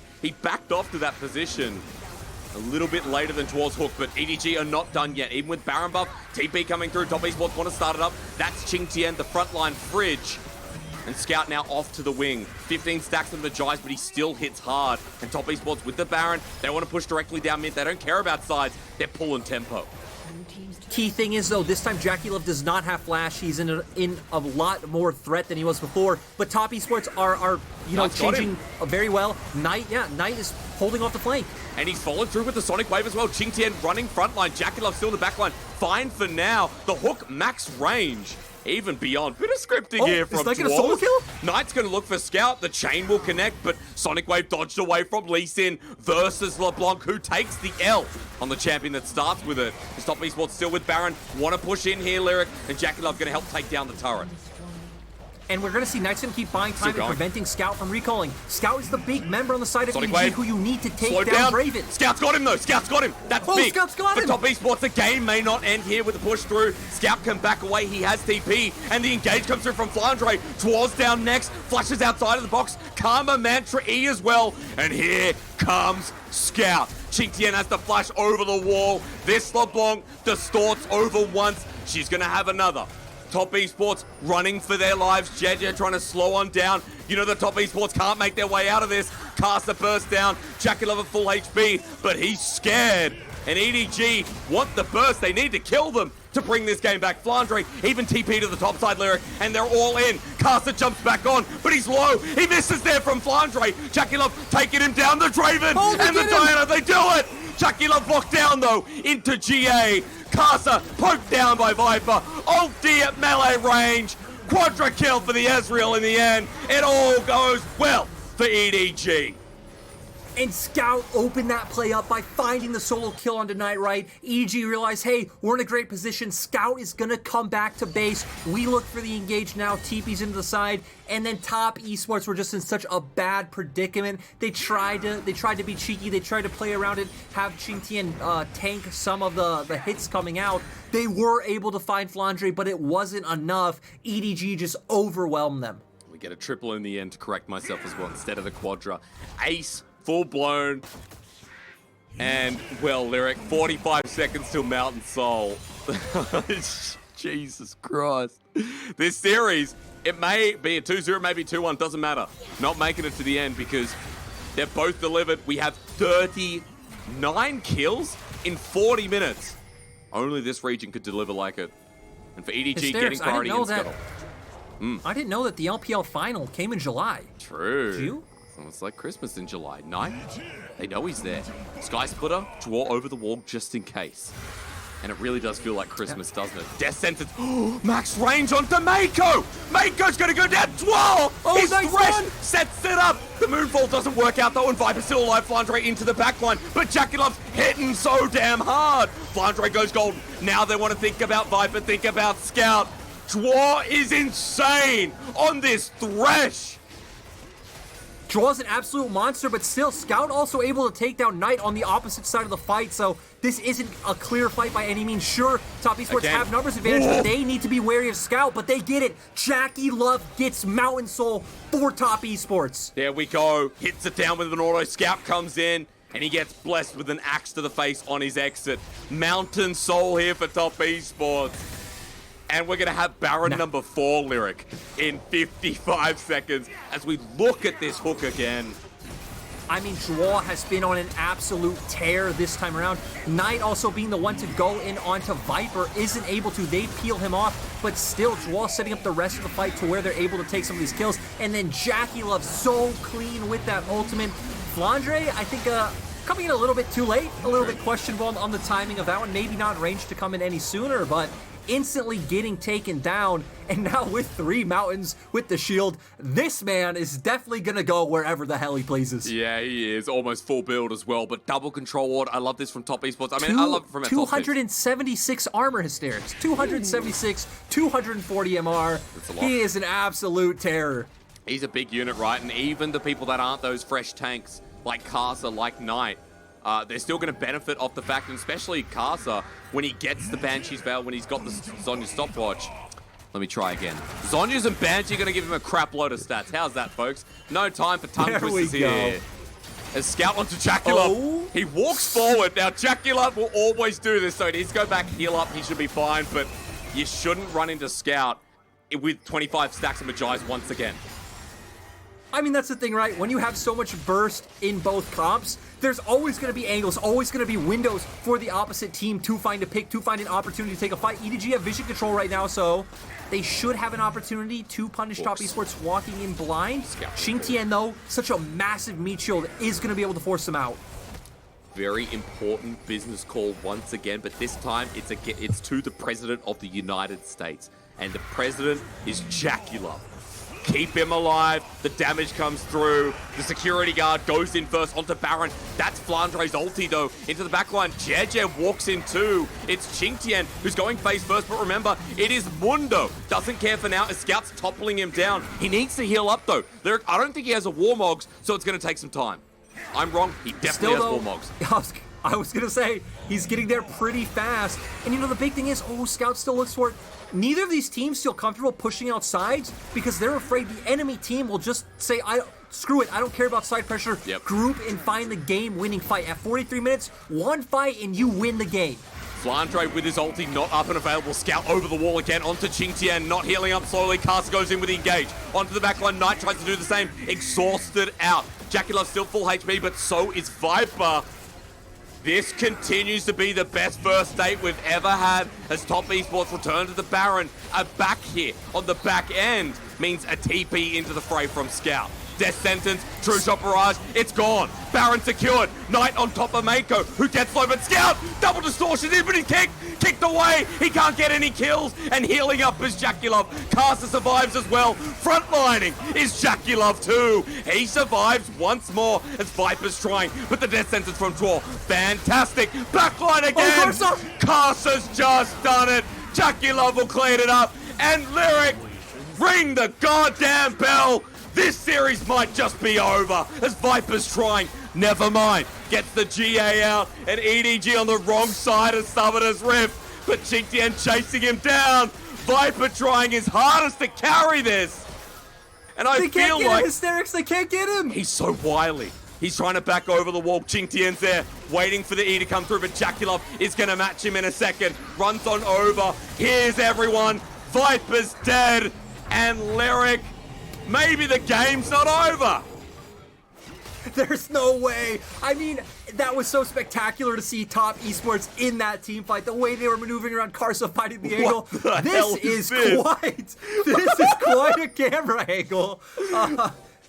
backed off to that position a little bit later than towards hook, but EDG are not done yet. Even with Baron buff, TP coming through, Top Esports want to start it up. That's QingTian, the frontline fridge. And Scout now off to the wing. 15 stacks on the Jiejie, but he still hits hard. And Top Esports with the Baron, they want to push directly down mid. They don't care about sides. They're pulling tempo. Key thing is, though, this time JackeyLove does not have flash. He's in a lot more threat than he was before. But Top Esports are changing very well. Knight is holding off the flank. And he's followed through with the Sonic Wave as well. QingTian running frontline. JackeyLove still in the backline. Fine for now. The hook max range. Even beyond. Bit of scripting here from Is Knight gonna solo kill? Knight's going to look for Scout. The chain will connect, but Sonic Wave dodged away from Lee Sin versus LeBlanc, who takes the L on the champion that starts with it. The Top Esports still with Baron. Want to push in here, Lyric, and JackeyLove going to help take down the turret. And we're going to see Knight's going to keep buying time and preventing Scout from recalling. Scout is the big member on the side of EDG who you need to take down Draven. Scout's got him, though. Scout's got him. That's big. Scout's got him. For Top Esports, the game may not end here with a push through. Scout can back away. He has TP. And the engage comes through from Flandre. Dwarves down next. Flashes outside of the box. Karma Mantra E as well. And here comes Scout. QingTian has to flash over the wall. This LeBlanc distorts over once. She's going to have another. Top Esports running for their lives. Jiejie trying to slow on down. You know the Top Esports can't make their way out of this. Karsa burst down. JackeyLove at full HP, but he's scared. And EDG want the burst. They need to kill them to bring this game back. Flandre even TP to the top side, Lyric, and they're all in. Karsa jumps back on, but he's low. He misses there from Flandre. JackeyLove taking him down. The Draven and the Diana, they do it. JackeyLove blocked down, though, into Jiejie. Karsa poked down by Viper. Ulti at melee range. Quadra kill for the Ezreal in the end. It all goes well for EDG. And Scout opened that play up by finding the solo kill on Knight, right? EDG realized, hey, we're in a great position. Scout is going to come back to base. We look for the engage now. TP's into the side. And then Top Esports were just in such a bad predicament. They tried to be cheeky. They tried to play around it, have QingTian tank some of the hits coming out. They were able to find Flandre, but it wasn't enough. EDG just overwhelmed them. we get a triple in the end to correct myself as well instead of the quadra. Ace, full blown. And, well, Lyric, 45 seconds till Mountain Soul. Jesus Christ. This series, it may be a 2-0, maybe 2-1, doesn't matter. Not making it to the end because they're both delivered. We have 39 kills in 40 minutes. Only this region could deliver like it. And for EDG, Hysterics, getting priority in Scuttle. I didn't know that the LPL final came in July. True. Did you? It's almost like Christmas in July. Night, they know he's there. Sky Splitter, draw over the wall just in case. And it really does feel like Christmas, doesn't it? Death Sentence. Max range onto Meiko! Meiko's gonna go down. Zhuo! His nice Thresh run! sets it up. The Moonfall doesn't work out though, and Viper's still alive. Flandre into the backline, but JackeyLove's hitting so damn hard. Flandre goes golden. Now they want to think about Viper, think about Scout. Zhuo is insane on this Thresh. Zhuo's an absolute monster, but still, Scout also able to take down Knight on the opposite side of the fight, so this isn't a clear fight by any means. Sure, Top Esports have numbers advantage, but they need to be wary of Scout, but they get it. JackeyLove gets Mountain Soul for Top Esports. There we go. Hits it down with an auto. Scout comes in, and he gets blessed with an axe to the face on his exit. Mountain Soul here for Top Esports. And we're going to have Baron number 4 Lyric in 55 seconds as we look at this hook again. I mean, Zhuo has been on an absolute tear this time around. Knight also being the one to go in onto Viper isn't able to. They peel him off, but still Zhuo setting up the rest of the fight to where they're able to take some of these kills. And then JackeyLove so clean with that ultimate. Flandre, I think, coming in a little bit too late, a little bit questionable on the timing of that one. Maybe not ranged to come in any sooner, but instantly getting taken down, and now with 3 mountains with the shield, this man is definitely gonna go wherever the hell he pleases. Yeah, he is. Almost full build as well, but double control ward. I love this from Top Esports. I mean, I love it from our 276 armor, Hysterics. 276, 240 MR. That's a lot. He is an absolute terror. He's a big unit, right? And even the people that aren't those fresh tanks, like Karsa, like Knight, they're still going to benefit off the fact, and especially Karsa, when he gets the Banshee's Veil, when he's got the Zhonya's stopwatch. Let me try again. Zhonya's and Banshee are going to give him a crap load of stats. How's that, folks? No time for tongue twisters here. As Scout onto JackeyLove. He walks forward. Now, JackeyLove will always do this, so he needs to go back, heal up. He should be fine, but you shouldn't run into Scout with 25 stacks of Magi's once again. I mean, that's the thing, right? When you have so much burst in both comps, there's always going to be angles, always going to be windows for the opposite team to find a pick, to find an opportunity to take a fight. EDG have vision control right now, so they should have an opportunity to punish Top Esports walking in blind. QingTian, though, such a massive meat shield, is going to be able to force them out. Very important business call once again, but this time it's to the President of the United States. And the President is JackeyLove. Keep him alive. The damage comes through. The security guard goes in first onto Baron. That's Flandre's ulti, though. Into the backline. Jiejie walks in too. It's QingTian who's going face first, but remember, it is Mundo. Doesn't care for now as Scout's toppling him down. He needs to heal up, though. I don't think he has a Warmogs, so it's going to take some time. I'm wrong. He definitely has Warmogs. I was going to say, he's getting there pretty fast. And you know, the big thing is, Scout still looks for it. Neither of these teams feel comfortable pushing out sides because they're afraid the enemy team will just say, screw it, I don't care about side pressure. Yep. Group and find the game-winning fight. At 43 minutes, one fight and you win the game. Flandre with his ulti not up and available. Scout over the wall again onto QingTian, not healing up slowly. Karsa goes in with the engage. Onto the backline, Knight tries to do the same. Exhausted out. JackeyLove still full HP, but so is Viper. This continues to be the best first date we've ever had as Top Esports return to the Baron. A back hit on the back end means a TP into the fray from Scout. Death Sentence, True Shot Barrage, it's gone. Baron secured. Knight on top of Meiko, who gets low, but Scout, double distortion, but he's kicked away. He can't get any kills, and healing up is JackeyLove. Karsa survives as well. Frontlining is JackeyLove too. He survives once more as Viper's trying, but the Death Sentence from Zhuo, fantastic. Backline again. Karsa's just done it. JackeyLove will clean it up, and Lyric, ring the goddamn bell. This series might just be over as Viper's trying. Never mind. Gets the GA out and EDG on the wrong side of Summoner's Rift. But QingTian chasing him down. Viper trying his hardest to carry this. And I They can't feel get like him, Hysterics. They can't get him. he's so wily. He's trying to back over the wall. QingTian's there, waiting for the E to come through, but JackeyLove is going to match him in a second. Runs on over. Here's everyone. Viper's dead. And Lyric, maybe the game's not over. There's no way. I mean, that was so spectacular to see top esports in that team fight. The way they were maneuvering around Karsa fighting the angle. This is quite a camera angle.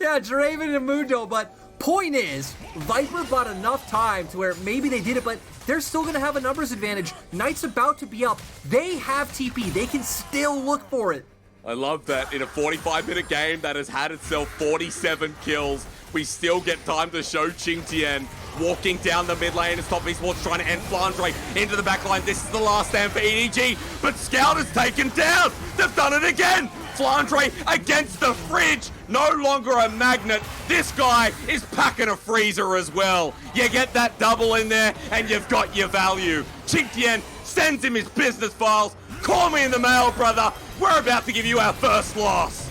Yeah, Draven and Mundo, but point is, Viper bought enough time to where maybe they did it, but they're still going to have a numbers advantage. Knight's about to be up. They have TP. They can still look for it. I love that in a 45-minute game that has had itself 47 kills, we still get time to show QingTian walking down the mid lane as top esports trying to end Flandre into the back line. This is the last stand for EDG, but Scout is taken down. They've done it again. Flandre against the fridge, no longer a magnet. This guy is packing a freezer as well. You get that double in there and you've got your value. QingTian sends him his business files. Call me in the mail, brother. We're about to give you our first loss.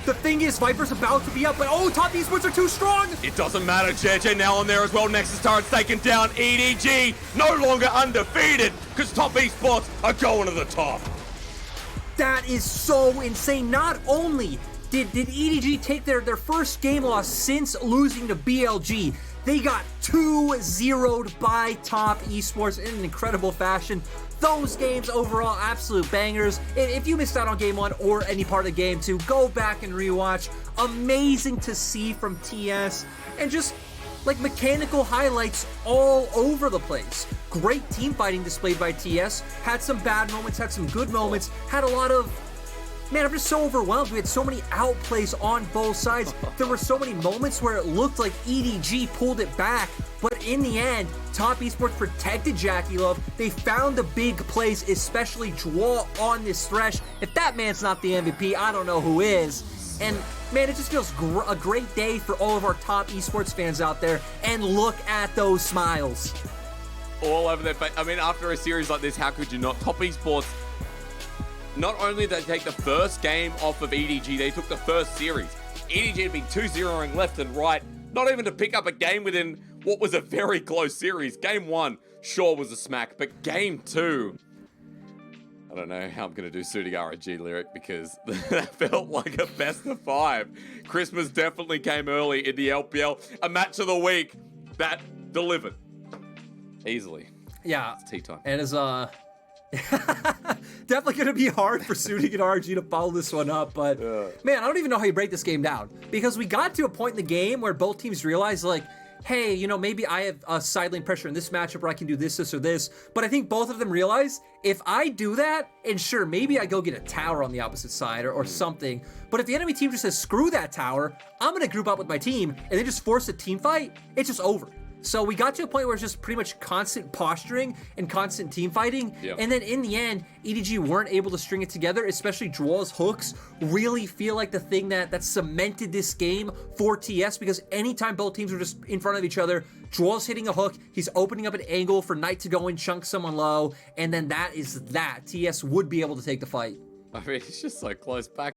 The thing is, Viper's about to be up, but oh, top esports are too strong. It doesn't matter. Jiejie now on there as well. Nexus turret's taken down. EDG no longer undefeated because top esports are going to the top. That is so insane. Not only did EDG take their first game loss since losing to BLG, they got 2-0'd by top esports in an incredible fashion. Those games overall, absolute bangers. If you missed out on game one or any part of game two, go back and rewatch. Amazing to see from TS, and just like mechanical highlights all over the place. Great team fighting displayed by TS. Had some bad moments, had some good moments, had a lot of... Man, I'm just so overwhelmed. We had so many outplays on both sides. There were so many moments where it looked like EDG pulled it back, but in the end, top esports protected JackeyLove. They found the big plays, especially Zhuo on this Thresh. If that man's not the MVP, I don't know who is. And man, it just feels a great day for all of our top esports fans out there. And look at those smiles. All over their face. I mean, after a series like this, how could you not? Top esports, not only did they take the first game off of EDG, they took the first series. EDG had been 2-0ing left and right, not even to pick up a game within what was a very close series. Game one, sure, was a smack, but game two, I don't know how I'm going to do suiting RNG Lyric because that felt like a best of 5. Christmas definitely came early in the LPL. A match of the week that delivered easily. Yeah, it's tea time. And is definitely going to be hard for Suiting and RNG to follow this one up, but man, I don't even know how you break this game down, because we got to a point in the game where both teams realized, like, hey, you know, maybe I have a side lane pressure in this matchup where I can do this, this, or this. But I think both of them realize if I do that, and sure, maybe I go get a tower on the opposite side or something. But if the enemy team just says, screw that tower, I'm going to group up with my team and then just force a team fight, it's just over. So we got to a point where it's just pretty much constant posturing and constant team fighting. Yep. And then in the end, EDG weren't able to string it together, especially Zhuo's hooks really feel like the thing that cemented this game for TS, because anytime both teams were just in front of each other, Zhuo's hitting a hook, he's opening up an angle for Knight to go and chunk someone low, and then that is that. TS would be able to take the fight. I mean, it's just so close back.